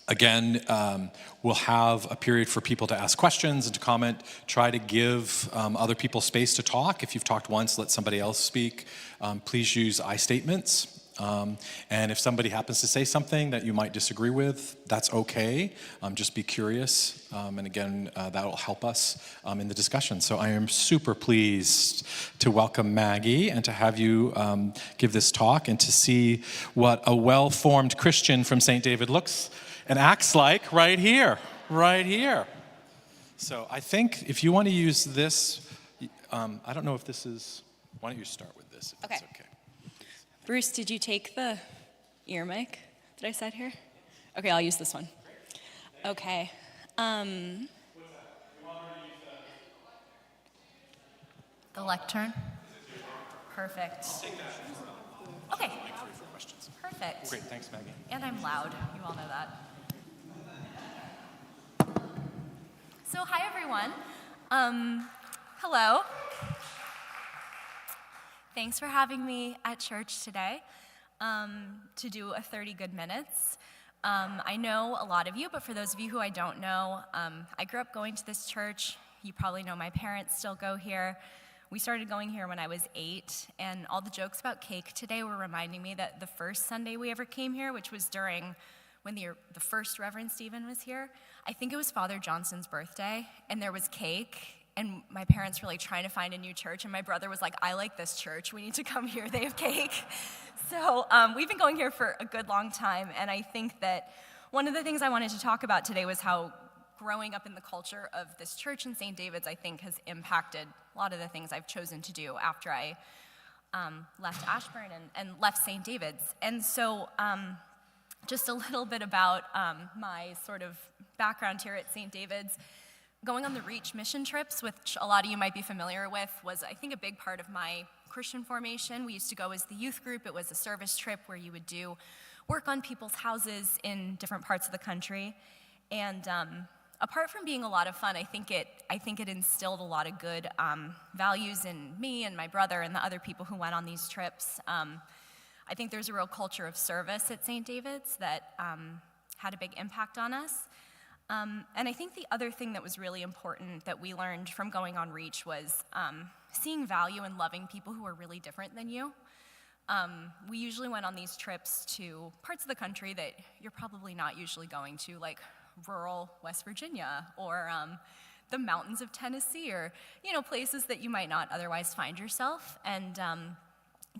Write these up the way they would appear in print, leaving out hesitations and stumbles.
Again, we'll have a period for people to ask questions and to comment. Try to give other people space to talk. If you've talked once, let somebody else speak. Please use I statements. And if somebody happens to say something that you might disagree with, that's okay. Just be curious. And again, that will help us in the discussion. So I am super pleased to welcome Maggie and to have you give this talk and to see what a well-formed Christian from St. David looks and acts like right here. So I think if you want to use this, I don't know if this is, why don't you start with this if it's okay. Bruce, did you take the ear mic that I said here? Okay, I'll use this one. Okay. The lectern? Perfect. Okay. Perfect. Great, thanks, Maggie. And I'm loud. You all know that. So, hi, everyone. Hello. Thanks for having me at church today to do a 30 good minutes. I know a lot of you, but for those of you who I don't know, I grew up going to this church. You probably know my parents still go here. We started going here when I was 8, and all the jokes about cake today were reminding me that the first Sunday we ever came here, which was during when the first Reverend Stephen was here, I think it was Father Johnson's birthday, and there was cake. And my parents were like trying to find a new church, and my brother was like, I like this church, we need to come here, they have cake. So we've been going here for a good long time, and I think that one of the things I wanted to talk about today was how growing up in the culture of this church in St. David's, I think, has impacted a lot of the things I've chosen to do after I left Ashburn and left St. David's. And so just a little bit about my sort of background here at St. David's. Going on the Reach mission trips, which a lot of you might be familiar with, was, I think, a big part of my Christian formation. We used to go as the youth group. It was a service trip where you would do work on people's houses in different parts of the country. And apart from being a lot of fun, I think it instilled a lot of good values in me and my brother and the other people who went on these trips. I think there's a real culture of service at St. David's that had a big impact on us. And I think the other thing that was really important that we learned from going on Reach was seeing value in loving people who are really different than you. We usually went on these trips to parts of the country that you're probably not usually going to, like rural West Virginia or the mountains of Tennessee, or places that you might not otherwise find yourself. And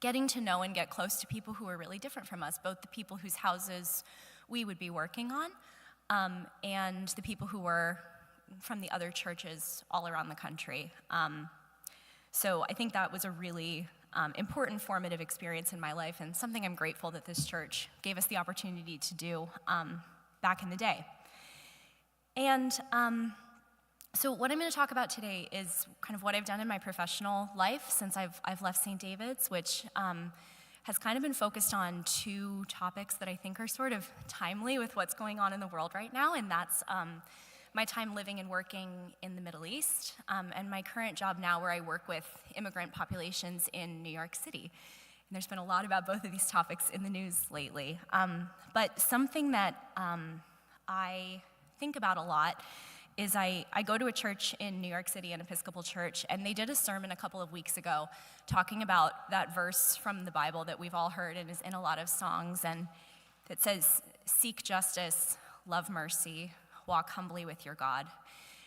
getting to know and get close to people who are really different from us, both the people whose houses we would be working on, and the people who were from the other churches all around the country. So I think that was a really important formative experience in my life, and something I'm grateful that this church gave us the opportunity to do back in the day. And so what I'm going to talk about today is kind of what I've done in my professional life since I've left St. David's, which has kind of been focused on two topics that I think are sort of timely with what's going on in the world right now, and that's my time living and working in the Middle East, and my current job now where I work with immigrant populations in New York City. And there's been a lot about both of these topics in the news lately. But something that I think about a lot is I go to a church in New York City, an Episcopal church, and they did a sermon a couple of weeks ago talking about that verse from the Bible that we've all heard and is in a lot of songs, and it says, seek justice, love mercy, walk humbly with your God.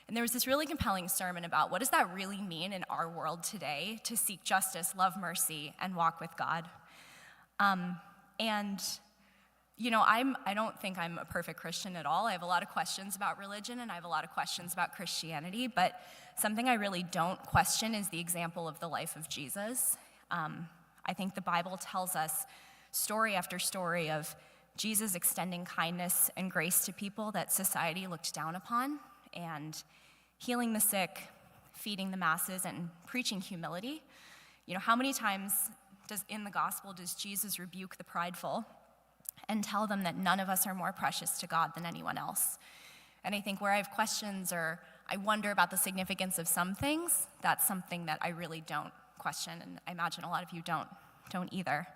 And there was this really compelling sermon about what does that really mean in our world today to seek justice, love mercy, and walk with God. I don't think I'm a perfect Christian at all. I have a lot of questions about religion, and I have a lot of questions about Christianity, but something I really don't question is the example of the life of Jesus. I think the Bible tells us story after story of Jesus extending kindness and grace to people that society looked down upon, and healing the sick, feeding the masses, and preaching humility. How many times in the gospel does Jesus rebuke the prideful and tell them that none of us are more precious to God than anyone else? And I think where I have questions or I wonder about the significance of some things, that's something that I really don't question, and I imagine a lot of you don't either.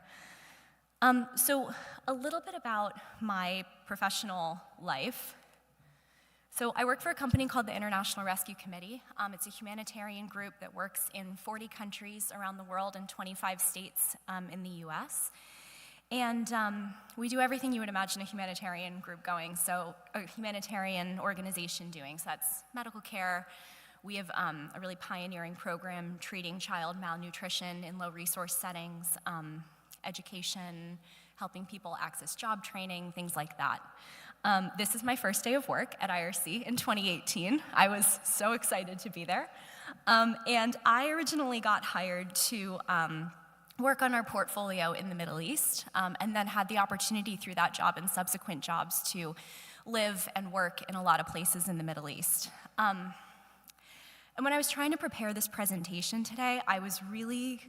So a little bit about my professional life. So I work for a company called the International Rescue Committee. It's a humanitarian group that works in 40 countries around the world and 25 states in the US. And we do everything you would imagine a humanitarian group going, so a humanitarian organization doing. So that's medical care. We have a really pioneering program treating child malnutrition in low resource settings, education, helping people access job training, things like that. This is my first day of work at IRC in 2018. I was so excited to be there. And I originally got hired to work on our portfolio in the Middle East, and then had the opportunity through that job and subsequent jobs to live and work in a lot of places in the Middle East. And when I was trying to prepare this presentation today, I was really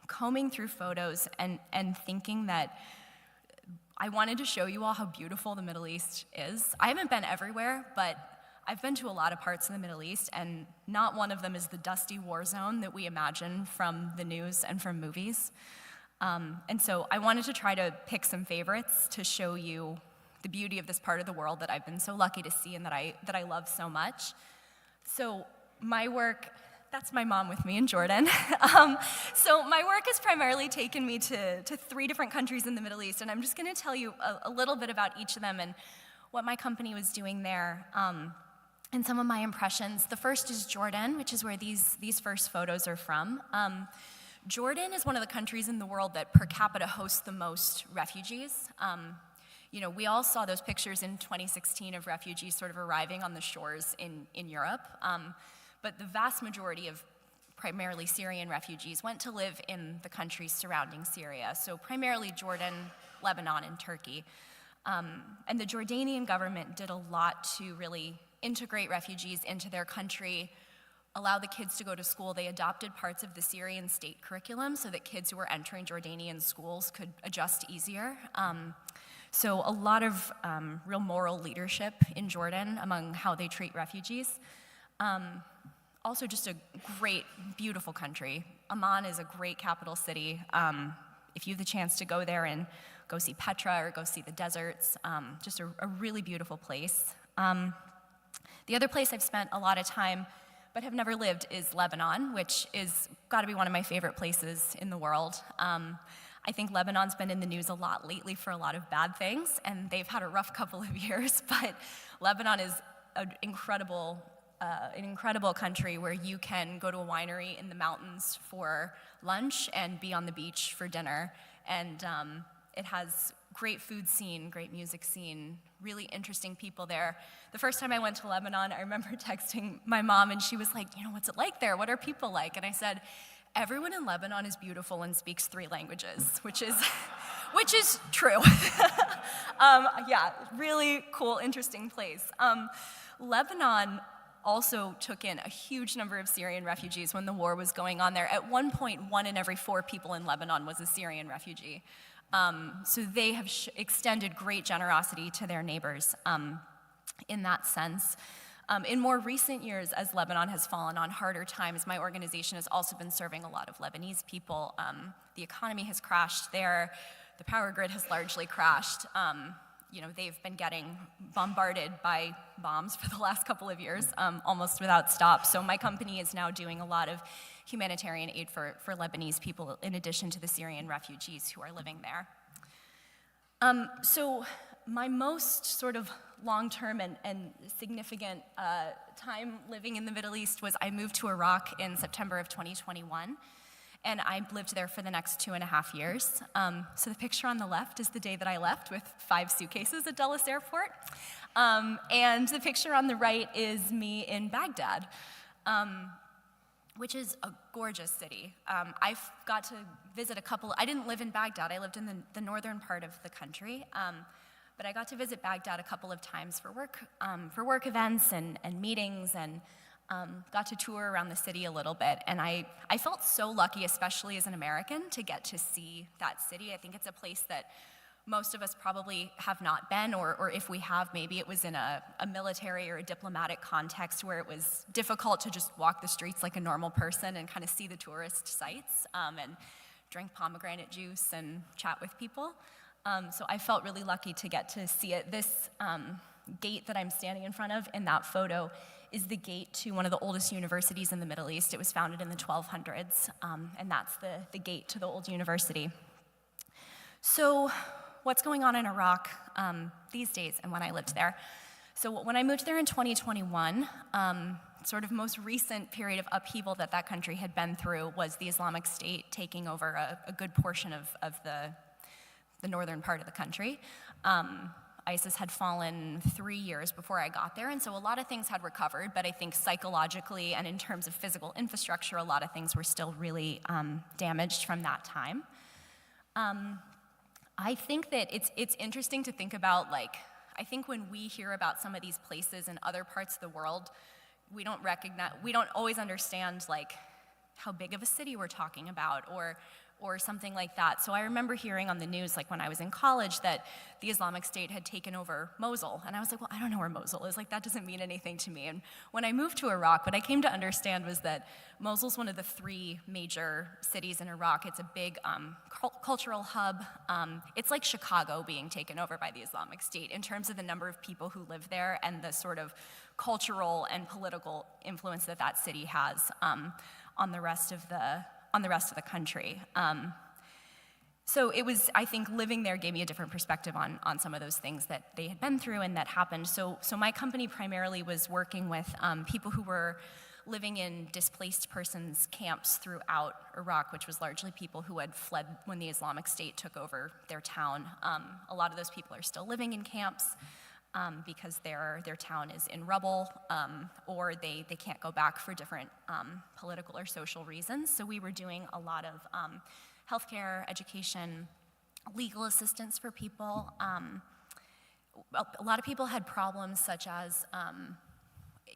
combing through photos and thinking that I wanted to show you all how beautiful the Middle East is. I haven't been everywhere, but I've been to a lot of parts of the Middle East, and not one of them is the dusty war zone that we imagine from the news and from movies. And so I wanted to try to pick some favorites to show you the beauty of this part of the world that I've been so lucky to see and that I love so much. So my work, that's my mom with me in Jordan. So my work has primarily taken me to 3 different countries in the Middle East, and I'm just gonna tell you a little bit about each of them and what my company was doing there, and some of my impressions. The first is Jordan, which is where these first photos are from. Jordan is one of the countries in the world that per capita hosts the most refugees. You know, we all saw those pictures in 2016 of refugees sort of arriving on the shores in Europe. But the vast majority of primarily Syrian refugees went to live in the countries surrounding Syria, so primarily Jordan, Lebanon, and Turkey. And the Jordanian government did a lot to really integrate refugees into their country, allow the kids to go to school. They adopted parts of the Syrian state curriculum so that kids who were entering Jordanian schools could adjust easier. So a lot of real moral leadership in Jordan among how they treat refugees. Also just a great, beautiful country. Amman is a great capital city. If you have the chance to go there and go see Petra or go see the deserts, just a really beautiful place. The other place I've spent a lot of time but have never lived is Lebanon, which is gotta be one of my favorite places in the world. I think Lebanon's been in the news a lot lately for a lot of bad things, and they've had a rough couple of years, but Lebanon is an incredible country where you can go to a winery in the mountains for lunch and be on the beach for dinner. And it has great food scene, great music scene, really interesting people there. The first time I went to Lebanon, I remember texting my mom, and she was like, you know, what's it like there? What are people like? And I said, everyone in Lebanon is beautiful and speaks 3 languages, which is true. Yeah, really cool, interesting place. Lebanon also took in a huge number of Syrian refugees when the war was going on there. At one point, 1 in every 4 people in Lebanon was a Syrian refugee. So they have extended great generosity to their neighbors in that sense. In more recent years, as Lebanon has fallen on harder times, my organization has also been serving a lot of Lebanese people. The economy has crashed there. The power grid has largely crashed. You know, they've been getting bombarded by bombs for the last couple of years, almost without stop. So my company is now doing a lot of humanitarian aid for Lebanese people, in addition to the Syrian refugees who are living there. So my most sort of long-term and significant time living in the Middle East was I moved to Iraq in September of 2021. And I lived there for the next 2.5 years. So the picture on the left is the day that I left with 5 suitcases at Dulles Airport. And the picture on the right is me in Baghdad, which is a gorgeous city. I've got to visit I didn't live in Baghdad, I lived in the northern part of the country. But I got to visit Baghdad a couple of times for work events and meetings, and got to tour around the city a little bit, and I felt so lucky, especially as an American, to get to see that city. I think it's a place that most of us probably have not been, or if we have, maybe it was in a military or a diplomatic context where it was difficult to just walk the streets like a normal person and kind of see the tourist sites and drink pomegranate juice and chat with people. So I felt really lucky to get to see it. This gate that I'm standing in front of in that photo is the gate to one of the oldest universities in the Middle East. It was founded in the 1200s, and that's the gate to the old university. So what's going on in Iraq these days and when I lived there? So when I moved there in 2021, sort of most recent period of upheaval that country had been through was the Islamic State taking over a good portion of the northern part of the country. ISIS had fallen 3 years before I got there, and so a lot of things had recovered, but I think psychologically and in terms of physical infrastructure, a lot of things were still really damaged from that time. I think that it's interesting to think about, like, I think when we hear about some of these places in other parts of the world, we don't always understand, like, how big of a city we're talking about, or something like that. So I remember hearing on the news, like when I was in college, that the Islamic State had taken over Mosul. And I was like, well, I don't know where Mosul is. Like, that doesn't mean anything to me. And when I moved to Iraq, what I came to understand was that Mosul's one of the 3 major cities in Iraq. It's a big cultural hub. It's like Chicago being taken over by the Islamic State in terms of the number of people who live there and the sort of cultural and political influence that city has on the rest of the country. So it was, I think, living there gave me a different perspective on some of those things that they had been through and that happened. So my company primarily was working with people who were living in displaced persons camps throughout Iraq, which was largely people who had fled when the Islamic State took over their town. A lot of those people are still living in camps because their town is in rubble, or they can't go back for different political or social reasons. So we were doing a lot of healthcare, education, legal assistance for people. A lot of people had problems such as,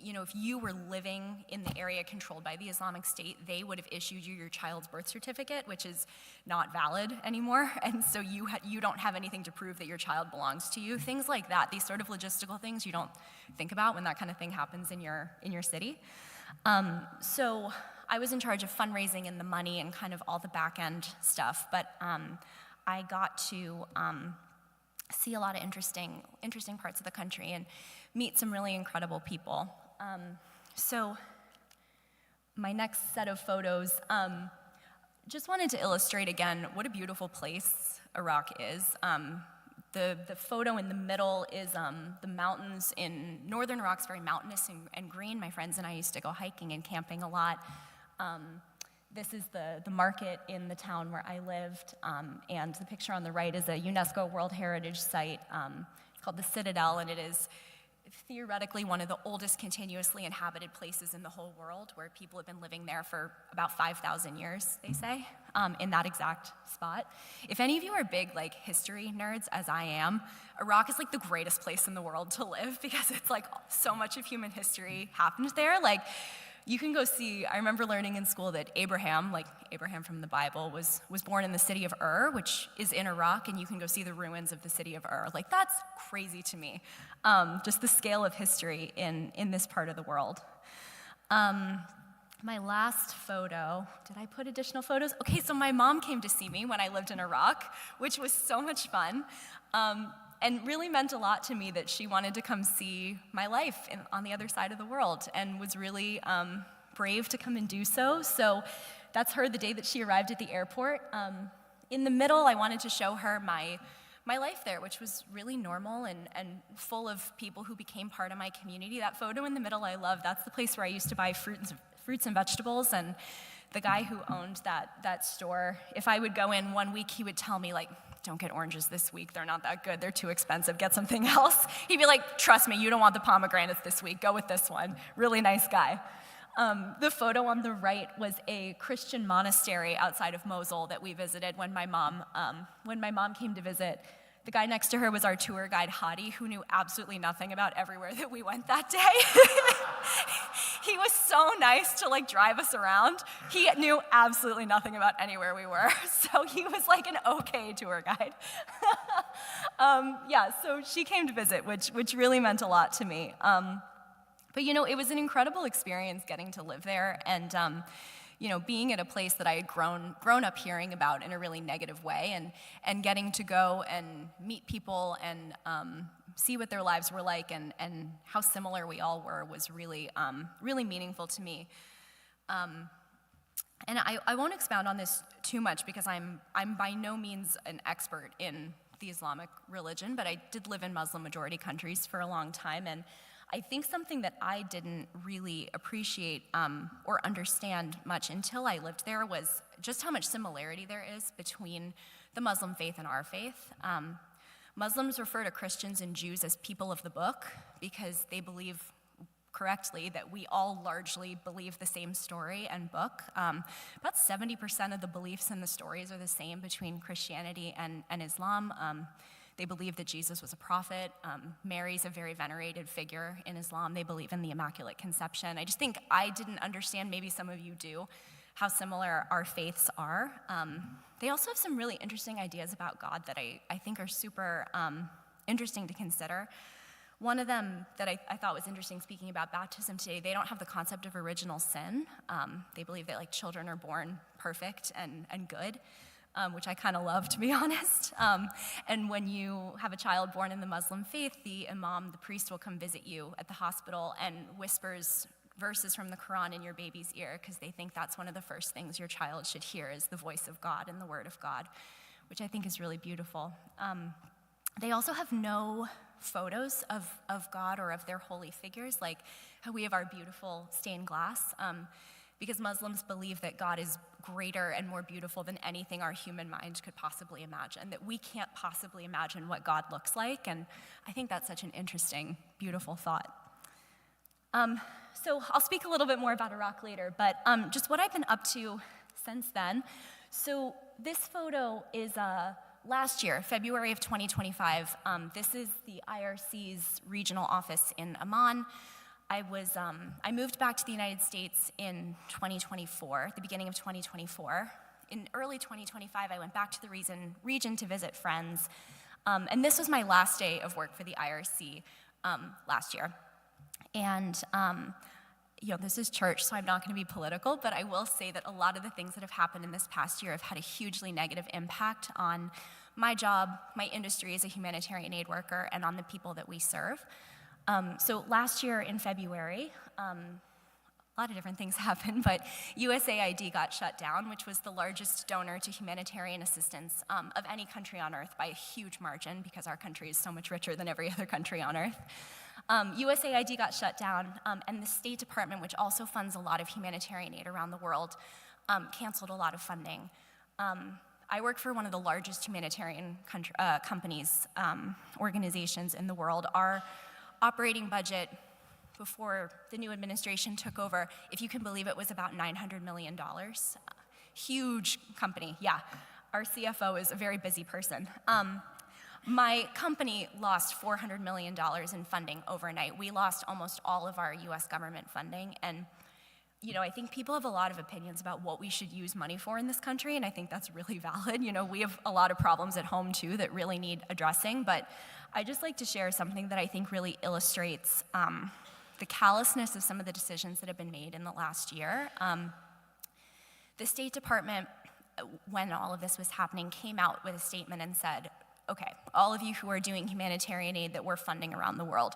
if you were living in the area controlled by the Islamic State, they would have issued you your child's birth certificate, which is not valid anymore, and so you don't have anything to prove that your child belongs to you. Things like that, these sort of logistical things you don't think about when that kind of thing happens in your city. So I was in charge of fundraising and the money and kind of all the back-end stuff, but I got to see a lot of interesting parts of the country and meet some really incredible people. So my next set of photos, just wanted to illustrate again what a beautiful place Iraq is. The photo in the middle is the mountains in northern Iraq's very mountainous and green. My friends and I used to go hiking and camping a lot. This is the market in the town where I lived, and the picture on the right is a UNESCO World Heritage Site called the Citadel, and it is theoretically one of the oldest continuously inhabited places in the whole world, where people have been living there for about 5,000 years, they say, in that exact spot. If any of you are big history nerds, as I am, Iraq is the greatest place in the world to live because it's so much of human history happened there. You can go see, I remember learning in school that Abraham from the Bible, was born in the city of Ur, which is in Iraq, and you can go see the ruins of the city of Ur. That's crazy to me, just the scale of history in this part of the world. My last photo, did I put additional photos? Okay, so my mom came to see me when I lived in Iraq, which was so much fun. And really meant a lot to me that she wanted to come see my life on the other side of the world, and was really brave to come and do so. So that's her the day that she arrived at the airport. In the middle, I wanted to show her my life there, which was really normal and full of people who became part of my community. That photo in the middle I love. That's the place where I used to buy fruits and vegetables, and the guy who owned that store, if I would go in 1 week, he would tell me, don't get oranges this week, they're not that good, they're too expensive, get something else. He'd be like, trust me, you don't want the pomegranates this week, go with this one. Really nice guy. The photo on the right was a Christian monastery outside of Mosul that we visited when my mom came to visit. The guy next to her was our tour guide, Hadi, who knew absolutely nothing about everywhere that we went that day. He was so nice to drive us around. He knew absolutely nothing about anywhere we were, so he was an okay tour guide. So she came to visit, which really meant a lot to me. But it was an incredible experience getting to live there, and being at a place that I had grown up hearing about in a really negative way, and getting to go and meet people and see what their lives were like and how similar we all were was really, really meaningful to me. And I won't expound on this too much because I'm by no means an expert in the Islamic religion, but I did live in Muslim majority countries for a long time, and I think something that I didn't really appreciate or understand much until I lived there was just how much similarity there is between the Muslim faith and our faith. Muslims refer to Christians and Jews as people of the book because they believe correctly that we all largely believe the same story and book. About 70% of the beliefs and the stories are the same between Christianity and Islam. They believe that Jesus was a prophet. Mary's a very venerated figure in Islam. They believe in the Immaculate Conception. I just think I didn't understand, maybe some of you do, how similar our faiths are. They also have some really interesting ideas about God that I think are super interesting to consider. One of them that I thought was interesting, speaking about baptism today, they don't have the concept of original sin. They believe that children are born perfect and good, which I kind of love, to be honest. And when you have a child born in the Muslim faith, the imam, the priest, will come visit you at the hospital and whispers verses from the Quran in your baby's ear because they think that's one of the first things your child should hear is the voice of God and the word of God, which I think is really beautiful. They also have no photos of God or of their holy figures, like how we have our beautiful stained glass, because Muslims believe that God is greater and more beautiful than anything our human mind could possibly imagine, that we can't possibly imagine what God looks like, and I think that's such an interesting, beautiful thought. So I'll speak a little bit more about Iraq later, but just what I've been up to since then. So this photo is last year, February of 2025. This is the IRC's regional office in Amman. I moved back to the United States in 2024, the beginning of 2024. In early 2025, I went back to the region to visit friends, and this was my last day of work for the IRC last year. And this is church, so I'm not going to be political, but I will say that a lot of the things that have happened in this past year have had a hugely negative impact on my job, my industry as a humanitarian aid worker, and on the people that we serve. So last year in February, a lot of different things happened, but USAID got shut down, which was the largest donor to humanitarian assistance of any country on earth by a huge margin because our country is so much richer than every other country on earth. USAID got shut down, and the State Department, which also funds a lot of humanitarian aid around the world, canceled a lot of funding. I work for one of the largest humanitarian companies, organizations in the world. Our operating budget before the new administration took over, if you can believe it, was about $900 million. Huge company, yeah. Our CFO is a very busy person. My company lost $400 million in funding overnight. We lost almost all of our US government funding, and I think people have a lot of opinions about what we should use money for in this country, and I think that's really valid. We have a lot of problems at home too that really need addressing, but I just like to share something that I think really illustrates the callousness of some of the decisions that have been made in the last year. The State Department, when all of this was happening, came out with a statement and said, okay, all of you who are doing humanitarian aid that we're funding around the world,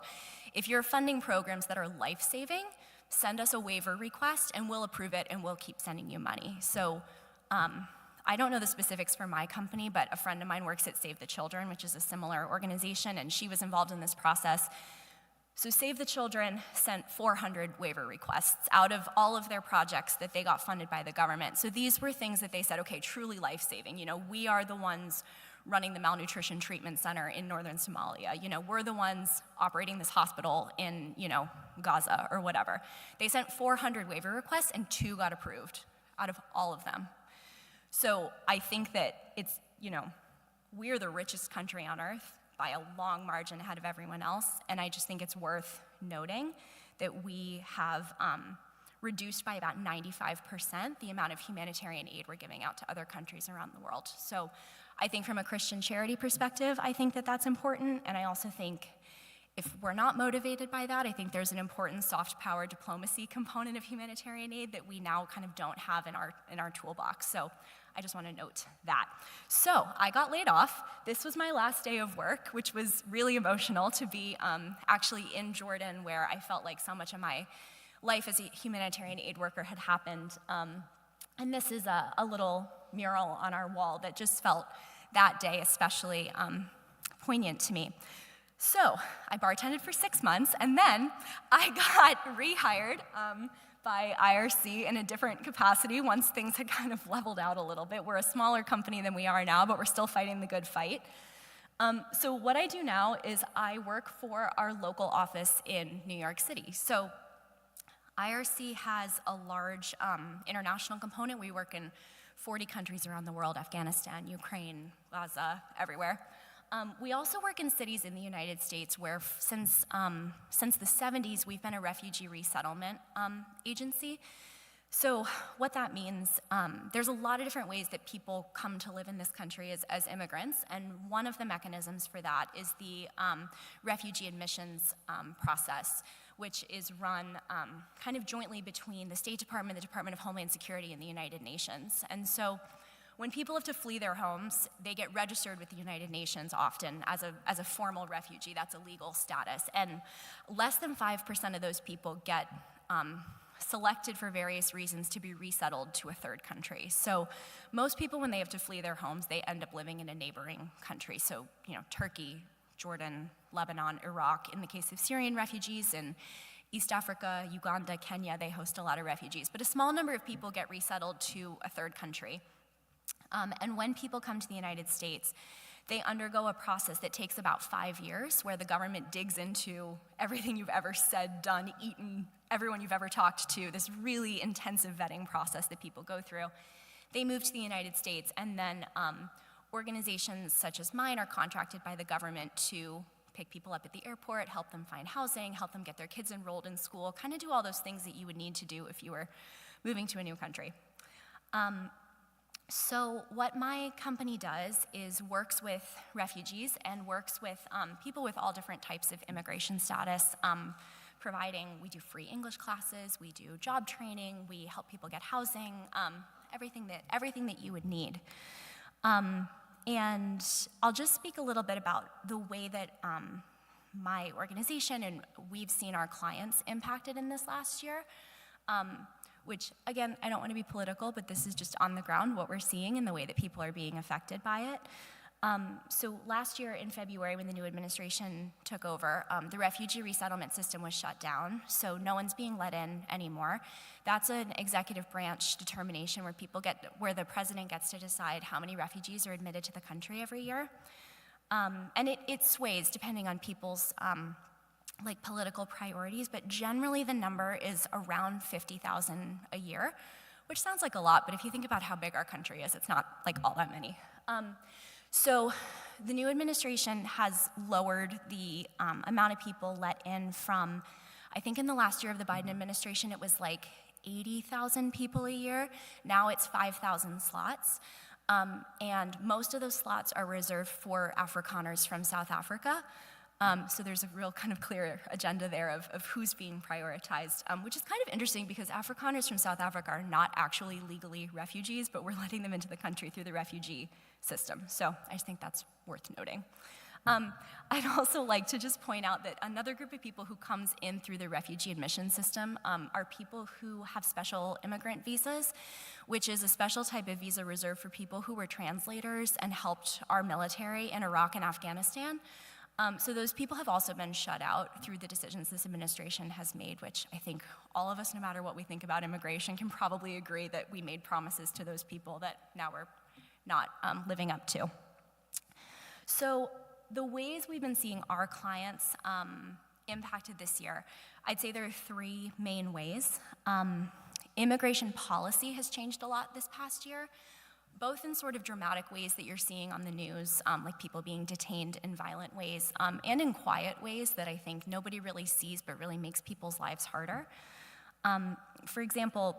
if you're funding programs that are life-saving, send us a waiver request and we'll approve it and we'll keep sending you money. So I don't know the specifics for my company, but a friend of mine works at Save the Children, which is a similar organization, and she was involved in this process. So Save the Children sent 400 waiver requests out of all of their projects that they got funded by the government. So these were things that they said, okay, truly life-saving. We are the ones running the malnutrition treatment center in northern Somalia. We're the ones operating this hospital in, Gaza or whatever. They sent 400 waiver requests and 2 got approved out of all of them. So I think that it's, we're the richest country on earth by a long margin ahead of everyone else, and I just think it's worth noting that we have reduced by about 95% the amount of humanitarian aid we're giving out to other countries around the world. So I think from a Christian charity perspective, I think that that's important, and I also think if we're not motivated by that, I think there's an important soft power diplomacy component of humanitarian aid that we now kind of don't have in our toolbox. So I just want to note that. So I got laid off. This was my last day of work, which was really emotional to be actually in Jordan, where I felt like so much of my life as a humanitarian aid worker had happened. And this is a little mural on our wall that just felt that day especially poignant to me. So I bartended for 6 months, and then I got rehired by IRC in a different capacity once things had kind of leveled out a little bit. We're a smaller company than we are now, but we're still fighting the good fight. So what I do now is I work for our local office in New York City. So IRC has a large international component. We work in 40 countries around the world: Afghanistan, Ukraine, Gaza, everywhere. We also work in cities in the United States where since the 70s, we've been a refugee resettlement agency. So what that means, there's a lot of different ways that people come to live in this country as immigrants, and one of the mechanisms for that is the refugee admissions process, which is run kind of jointly between the State Department, the Department of Homeland Security, and the United Nations. And so when people have to flee their homes, they get registered with the United Nations often as a formal refugee. That's a legal status. And less than 5% of those people get selected for various reasons to be resettled to a third country. So most people, when they have to flee their homes, they end up living in a neighboring country. So, Turkey, Jordan, Lebanon, Iraq. In the case of Syrian refugees in East Africa, Uganda, Kenya, they host a lot of refugees. But a small number of people get resettled to a third country. And when people come to the United States, they undergo a process that takes about 5 years, where the government digs into everything you've ever said, done, eaten, everyone you've ever talked to, this really intensive vetting process that people go through. They move to the United States, and then organizations such as mine are contracted by the government to pick people up at the airport, help them find housing, help them get their kids enrolled in school, kind of do all those things that you would need to do if you were moving to a new country. So what my company does is works with refugees and works with people with all different types of immigration status, we do free English classes, we do job training, we help people get housing, everything that you would need. And I'll just speak a little bit about the way that my organization and we've seen our clients impacted in this last year. Which, again, I don't want to be political, but this is just on the ground what we're seeing and the way that people are being affected by it. So last year in February, when the new administration took over, the refugee resettlement system was shut down, so no one's being let in anymore. That's an executive branch determination where the president gets to decide how many refugees are admitted to the country every year. And it sways depending on people's political priorities, but generally the number is around 50,000 a year, which sounds like a lot, but if you think about how big our country is, it's not all that many. So the new administration has lowered the amount of people let in from, I think in the last year of the Biden administration, it was 80,000 people a year. Now it's 5,000 slots. And most of those slots are reserved for Afrikaners from South Africa. So there's a real kind of clear agenda there of who's being prioritized, which is kind of interesting because Afrikaners from South Africa are not actually legally refugees, but we're letting them into the country through the refugee system. So I just think that's worth noting. I'd also like to just point out that another group of people who comes in through the refugee admission system are people who have special immigrant visas, which is a special type of visa reserved for people who were translators and helped our military in Iraq and Afghanistan. So those people have also been shut out through the decisions this administration has made, which I think all of us, no matter what we think about immigration, can probably agree that we made promises to those people that now we're not living up to. So the ways we've been seeing our clients impacted this year, I'd say there are 3 main ways. Immigration policy has changed a lot this past year, both in sort of dramatic ways that you're seeing on the news, like people being detained in violent ways, and in quiet ways that I think nobody really sees but really makes people's lives harder. For example,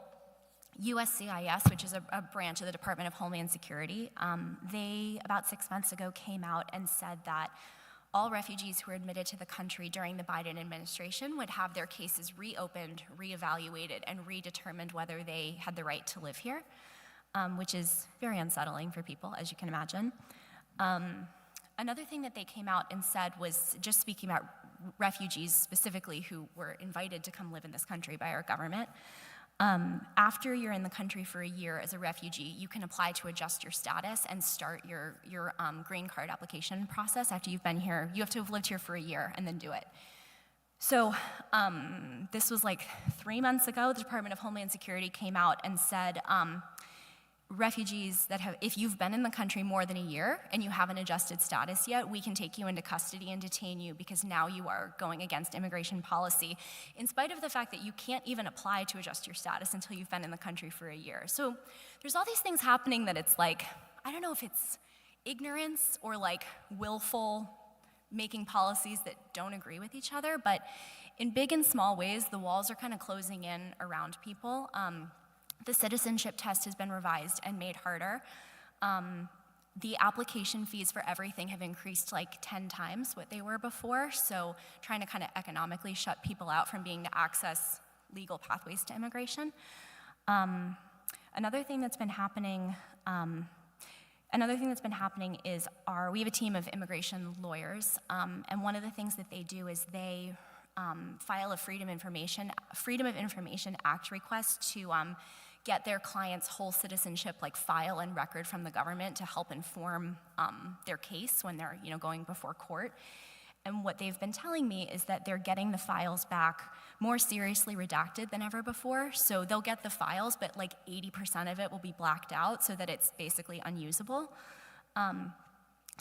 USCIS, which is a branch of the Department of Homeland Security, they, about 6 months ago, came out and said that all refugees who were admitted to the country during the Biden administration would have their cases reopened, reevaluated, and redetermined whether they had the right to live here, which is very unsettling for people, as you can imagine. Another thing that they came out and said was, just speaking about refugees specifically who were invited to come live in this country by our government, after you're in the country for a year as a refugee, you can apply to adjust your status and start your green card application process. After you've been here, you have to have lived here for a year and then do it. So this was like 3 months ago. The Department of Homeland Security came out and said, refugees that have, if you've been in the country more than a year and you haven't adjusted status yet, we can take you into custody and detain you because now you are going against immigration policy, in spite of the fact that you can't even apply to adjust your status until you've been in the country for a year. So there's all these things happening that it's like, I don't know if it's ignorance or like willful making policies that don't agree with each other, but in big and small ways, the walls are kind of closing in around people. The citizenship test has been revised and made harder. The application fees for everything have increased like 10 times what they were before, so trying to kind of economically shut people out from being to access legal pathways to immigration. Another thing that's been happening is we have a team of immigration lawyers, and one of the things that they do is they file a Freedom of Information Act request to get their clients' whole citizenship like file and record from the government to help inform their case when they're going before court. And what they've been telling me is that they're getting the files back more seriously redacted than ever before. So they'll get the files, but like 80% of it will be blacked out so that it's basically unusable.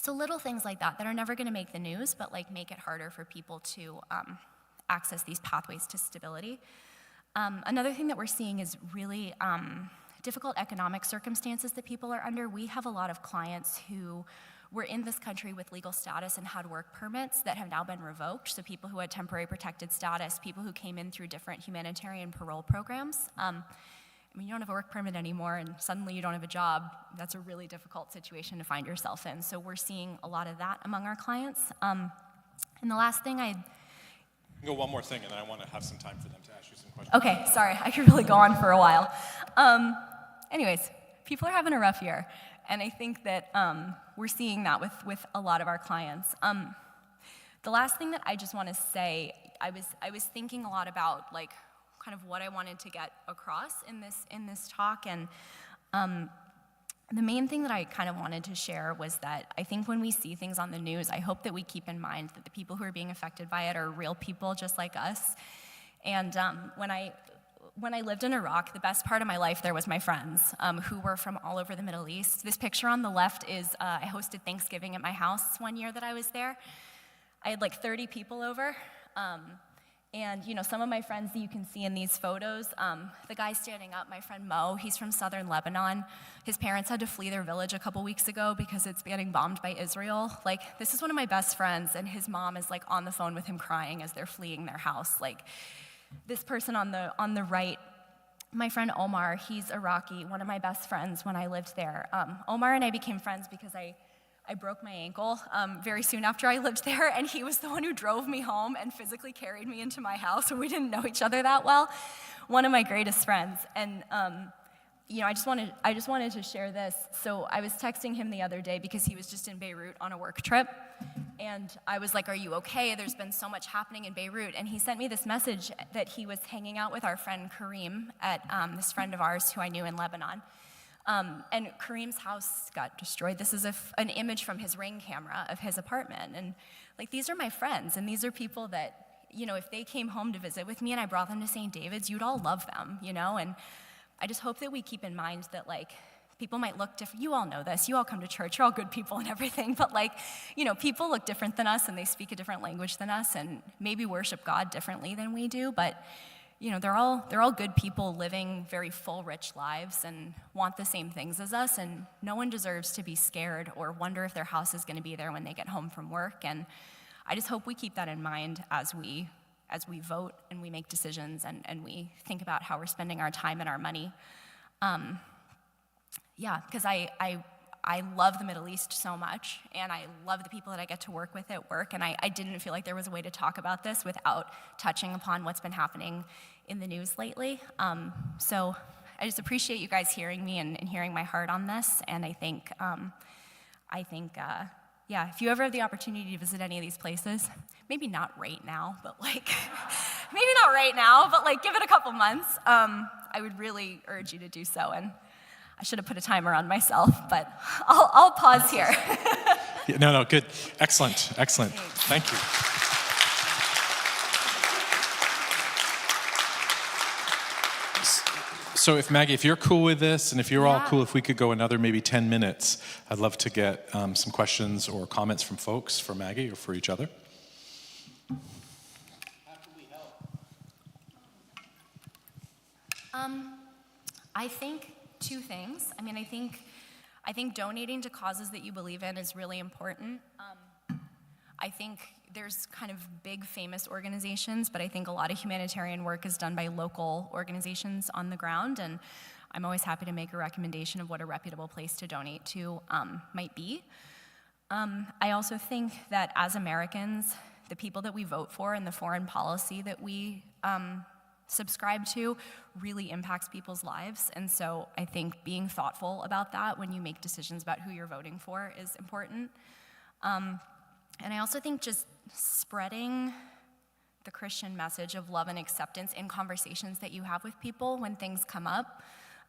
So little things like that are never gonna make the news, but like make it harder for people to access these pathways to stability. Another thing that we're seeing is really difficult economic circumstances that people are under. We have a lot of clients who were in this country with legal status and had work permits that have now been revoked. So people who had temporary protected status, people who came in through different humanitarian parole programs. You don't have a work permit anymore and suddenly you don't have a job. That's a really difficult situation to find yourself in. So we're seeing a lot of that among our clients. And the last thing Go one more thing, and then I want to have some time for them to ask you some questions. Okay, sorry, I could really go on for a while. Anyways, people are having a rough year, and I think that we're seeing that with a lot of our clients. The last thing that I just want to say, I was thinking a lot about like kind of what I wanted to get across in this talk, and the main thing that I kind of wanted to share was that I think when we see things on the news, I hope that we keep in mind that the people who are being affected by it are real people just like us. And when I lived in Iraq, the best part of my life there was my friends who were from all over the Middle East. This picture on the left is, I hosted Thanksgiving at my house one year that I was there. I had like 30 people over. And some of my friends that you can see in these photos, the guy standing up, my friend Mo, he's from southern Lebanon. His parents had to flee their village a couple weeks ago because it's getting bombed by Israel. Like, this is one of my best friends, and his mom is like on the phone with him crying as they're fleeing their house. Like, this person on the right, my friend Omar, he's Iraqi, one of my best friends when I lived there. Omar and I became friends because I broke my ankle very soon after I lived there, and he was the one who drove me home and physically carried me into my house, and we didn't know each other that well. One of my greatest friends, and I just wanted to share this. So I was texting him the other day because he was just in Beirut on a work trip, and I was like, "Are you okay? There's been so much happening in Beirut." And he sent me this message that he was hanging out with our friend Kareem at this friend of ours who I knew in Lebanon. And Kareem's house got destroyed. This is an image from his Ring camera of his apartment. And like, these are my friends, and these are people that, if they came home to visit with me and I brought them to St. David's, you'd all love them, And I just hope that we keep in mind that like, people might look different. You all know this. You all come to church. You're all good people and everything. But like, people look different than us, and they speak a different language than us, and maybe worship God differently than we do. But they're all good people living very full, rich lives and want the same things as us, and no one deserves to be scared or wonder if their house is going to be there when they get home from work. And I just hope we keep that in mind as we vote and we make decisions and we think about how we're spending our time and our money. Because I love the Middle East so much, and I love the people that I get to work with at work, and I didn't feel like there was a way to talk about this without touching upon what's been happening in the news lately. So I just appreciate you guys hearing me and hearing my heart on this, and I think, yeah, if you ever have the opportunity to visit any of these places, maybe not right now, but like, maybe not right now, but like give it a couple months, I would really urge you to do so. And I should have put a timer on myself, but I'll pause here. Yeah, no, good. Excellent. Thanks. Thank you. So if Maggie, if you're cool with this, and if you're all cool, if we could go another maybe 10 minutes, I'd love to get some questions or comments from folks for Maggie or for each other. How can we help? I think two things. I mean, I think donating to causes that you believe in is really important. I think there's kind of big famous organizations, but I think a lot of humanitarian work is done by local organizations on the ground, and I'm always happy to make a recommendation of what a reputable place to donate to might be. I also think that as Americans, the people that we vote for and the foreign policy that we subscribe to really impacts people's lives, and so I think being thoughtful about that when you make decisions about who you're voting for is important. And I also think just spreading the Christian message of love and acceptance in conversations that you have with people when things come up,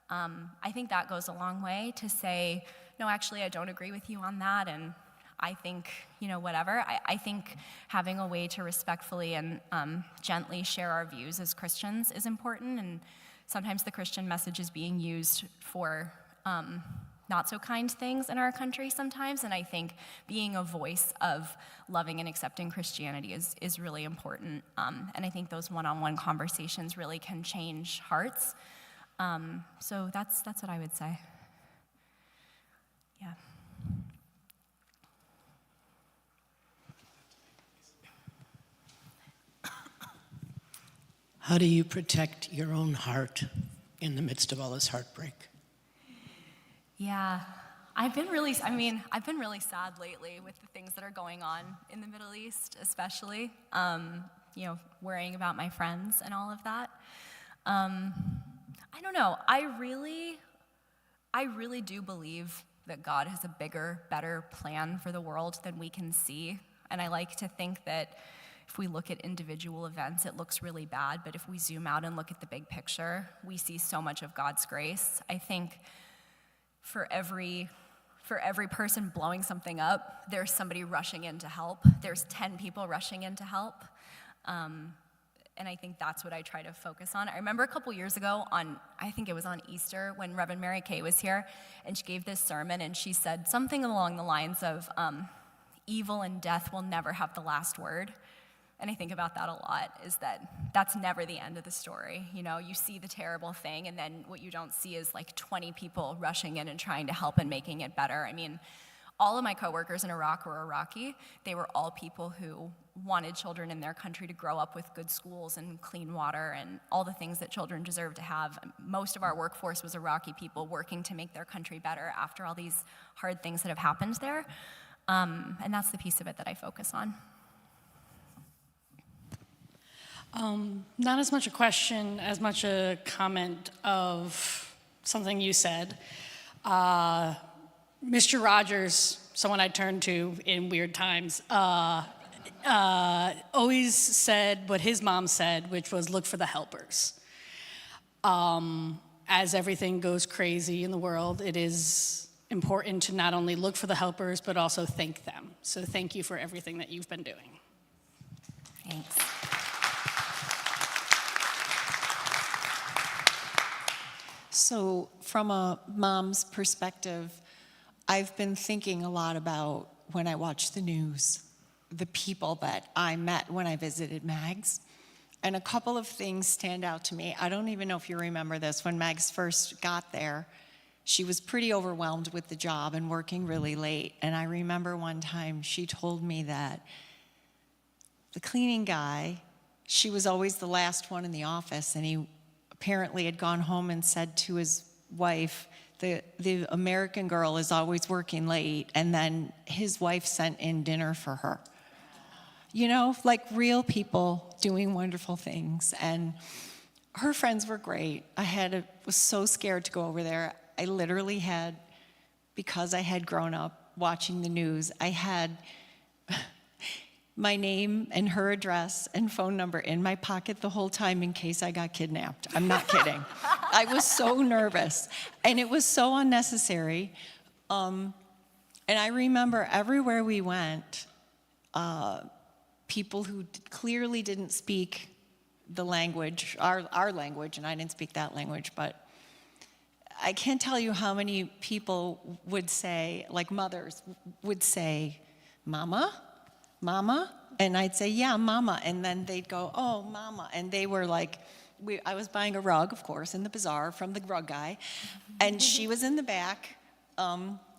I think that goes a long way to say, no, actually, I don't agree with you on that, and I think, whatever. I think having a way to respectfully and gently share our views as Christians is important, and sometimes the Christian message is being used for not so kind things in our country sometimes, and I think being a voice of loving and accepting Christianity is really important, and I think those one-on-one conversations really can change hearts. So that's what I would say. Yeah. How do you protect your own heart in the midst of all this heartbreak? Yeah, I've been really sad lately with the things that are going on in the Middle East, especially, worrying about my friends and all of that. I don't know, I really do believe that God has a bigger, better plan for the world than we can see, and I like to think that if we look at individual events, it looks really bad, but if we zoom out and look at the big picture, we see so much of God's grace. I think for every person blowing something up, there's somebody rushing in to help. There's 10 people rushing in to help. And I think that's what I try to focus on. I remember a couple years ago I think it was on Easter, when Reverend Mary Kay was here, and she gave this sermon, and she said something along the lines of, evil and death will never have the last word. And I think about that a lot, is that that's never the end of the story. You see the terrible thing, and then what you don't see is like 20 people rushing in and trying to help and making it better. I mean, all of my coworkers in Iraq were Iraqi. They were all people who wanted children in their country to grow up with good schools and clean water and all the things that children deserve to have. Most of our workforce was Iraqi people working to make their country better after all these hard things that have happened there. And that's the piece of it that I focus on. Not as much a question as much a comment of something you said. Mr. Rogers, someone I turn to in weird times, always said what his mom said, which was look for the helpers. As everything goes crazy in the world, it is important to not only look for the helpers, but also thank them. So thank you for everything that you've been doing. Thanks. So from a mom's perspective, I've been thinking a lot about, when I watch the news, the people that I met when I visited Mags. And a couple of things stand out to me. I don't even know if you remember this. When Mags first got there, she was pretty overwhelmed with the job and working really late. And I remember one time she told me that the cleaning guy, she was always the last one in the office, and he apparently had gone home and said to his wife the American girl is always working late, and then his wife sent in dinner for her. You know, like real people doing wonderful things. And her friends were great. Was so scared to go over there. I literally had, because I had grown up watching the news, I had my name and her address and phone number in my pocket the whole time in case I got kidnapped. I'm not kidding. I was so nervous, and it was so unnecessary. And I remember everywhere we went, people who clearly didn't speak the language, our language, and I didn't speak that language, but I can't tell you how many people would say, like mothers would say, "Mama? Mama?" And I'd say, "Yeah, Mama." And then they'd go, "Oh, Mama." And they were like, I was buying a rug, of course, in the bazaar from the rug guy. And she was in the back,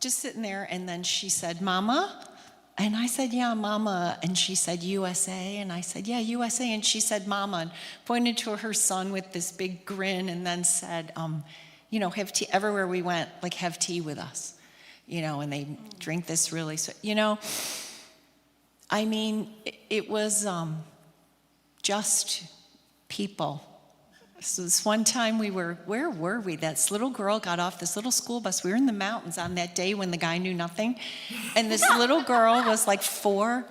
just sitting there. And then she said, "Mama?" And I said, "Yeah, Mama." And she said, "USA?" And I said, "Yeah, USA." And she said, "Mama," and pointed to her son with this big grin, and then said, you know, have tea, everywhere we went, like, have tea with us, you know, and they drink this really, you know. I mean, it was just people. So this one time where were we? This little girl got off this little school bus. We were in the mountains on that day when the guy knew nothing. And this little girl was like 4,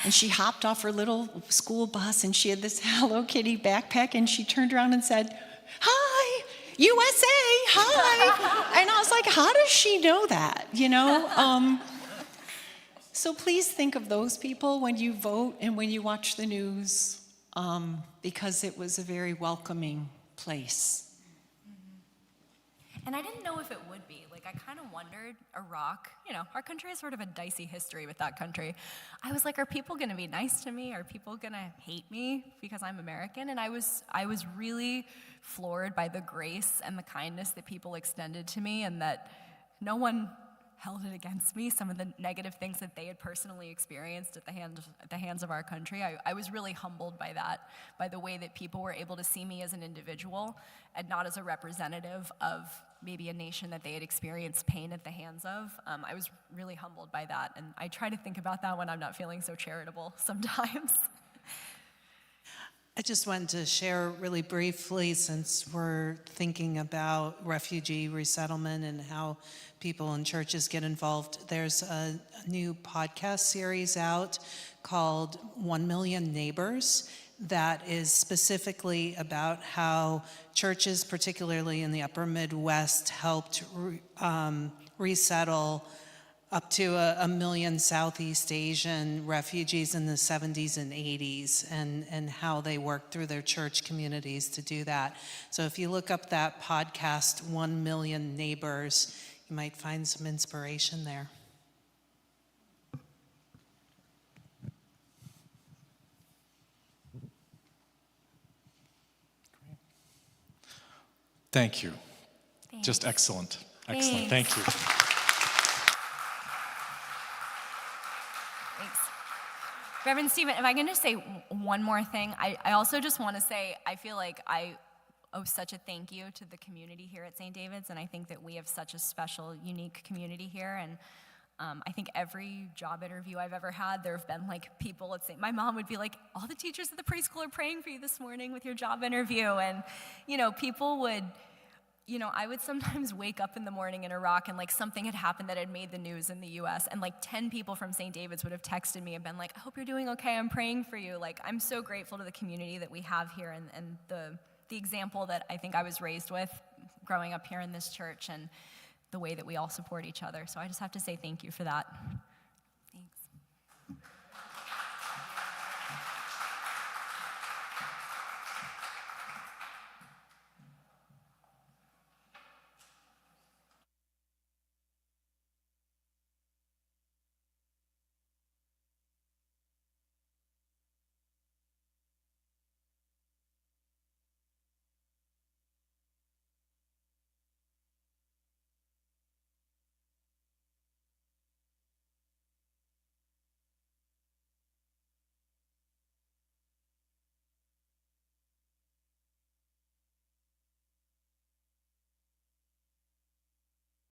and she hopped off her little school bus, and she had this Hello Kitty backpack, and she turned around and said, "Hi, USA, hi." And I was like, how does she know that, you know? So please think of those people when you vote and when you watch the news, because it was a very welcoming place. And I didn't know if it would be. Like, I kind of wondered, Iraq, you know, our country has sort of a dicey history with that country. I was like, are people going to be nice to me? Are people going to hate me because I'm American? And I was really floored by the grace and the kindness that people extended to me, and that no one held it against me, some of the negative things that they had personally experienced at the hands of our country. I was really humbled by that, by the way that people were able to see me as an individual and not as a representative of maybe a nation that they had experienced pain at the hands of. I was really humbled by that, and I try to think about that when I'm not feeling so charitable sometimes. I just wanted to share really briefly, since we're thinking about refugee resettlement and how people in churches get involved. There's a new podcast series out called 1 Million Neighbors that is specifically about how churches, particularly in the upper Midwest, helped resettle up to 1 million Southeast Asian refugees in the 70s and 80s, and how they worked through their church communities to do that. So if you look up that podcast, 1 Million Neighbors, you might find some inspiration there. Thank you. Thanks. Just excellent. Excellent. Thanks. Thank you. Thanks. Reverend Stephen, if I can just say one more thing, I also just want to say I feel like I owe such a thank you to the community here at St. David's, and I think that we have such a special, unique community here, and I think every job interview I've ever had, there have been like people at St. My mom would be like, all the teachers at the preschool are praying for you this morning with your job interview, and you know, people would, you know, I would sometimes wake up in the morning in Iraq and like something had happened that had made the news in the US, and like 10 people from St. David's would have texted me and been like, I hope you're doing okay, I'm praying for you. Like, I'm so grateful to the community that we have here, and the example that I think I was raised with growing up here in this church, and the way that we all support each other. So I just have to say thank you for that.